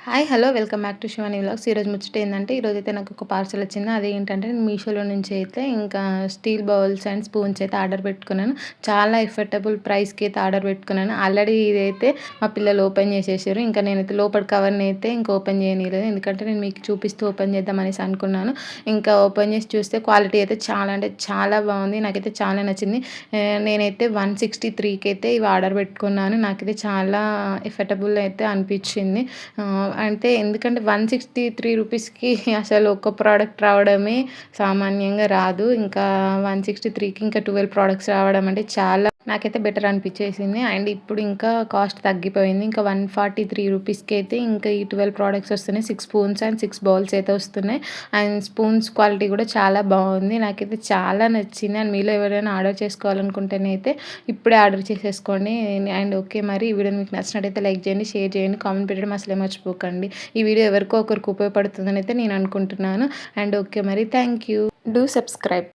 Hi hello welcome back to Shivani vlogs. ఈరోజు ముచ్చట ఏంటంటే ఈరోజైతే నాకు ఒక పార్సల్ వచ్చింది. అదేంటంటే నేను మీషోలో నుంచి అయితే ఇంకా స్టీల్ బౌల్స్ అండ్ స్పూన్స్ అయితే ఆర్డర్ పెట్టుకున్నాను. చాలా ఎఫర్టబుల్ ప్రైస్కి అయితే ఆర్డర్ పెట్టుకున్నాను. ఆల్రెడీ ఇదైతే మా పిల్లలు ఓపెన్ చేసేసారు. ఇంకా నేనైతే లోపల కవర్ని అయితే ఇంకా ఓపెన్ చేయనీయలేదు. ఎందుకంటే నేను మీకు చూపిస్తూ ఓపెన్ చేద్దాం అనేసి అనుకున్నాను. ఇంకా ఓపెన్ చేసి చూస్తే క్వాలిటీ అయితే చాలా అంటే చాలా బాగుంది. నాకైతే చాలా నచ్చింది. నేనైతే 163కి అయితే ఇవి ఆర్డర్ పెట్టుకున్నాను. నాకైతే చాలా ఎఫర్టబుల్ అయితే అనిపించింది. అంటే ఎందుకంటే 163 రూపీస్‌కి అసలు ఒక ప్రోడక్ట్ రావడమే సామాన్యంగా రాదు. ఇంకా 163కి ఇంకా 12 ప్రొడక్ట్స్ రావడం అంటే చాలా నాకైతే బెటర్ అనిపించేసింది. అండ్ ఇప్పుడు ఇంకా కాస్ట్ తగ్గిపోయింది. ఇంకా 143 రూపీస్‌కి అయితే ఇంకా ఈ 12 ప్రొడక్ట్స్ వస్తున్నాయి. 6 స్పూన్స్ అండ్ 6 బౌల్స్ అయితే వస్తున్నాయి. అండ్ స్పూన్స్ క్వాలిటీ కూడా చాలా బాగుంది. నాకైతే చాలా నచ్చింది. అండ్ మీలో ఎవరైనా ఆర్డర్ చేసుకోవాలనుకుంటేనైతే ఇప్పుడే ఆర్డర్ చేసేసుకోండి. అండ్ ఓకే, మరి ఈ వీడియో మీకు నచ్చినట్టయితే లైక్ చేయండి, షేర్ చేయండి, కామెంట్ పెట్టడం అసలే మర్చిపోకండి. ఈ వీడియో ఎవరికో ఒకరికి ఉపయోగపడుతుందని అయితే నేను అనుకుంటున్నాను. అండ్ ఓకే, మరి థ్యాంక్ యూ. Do subscribe.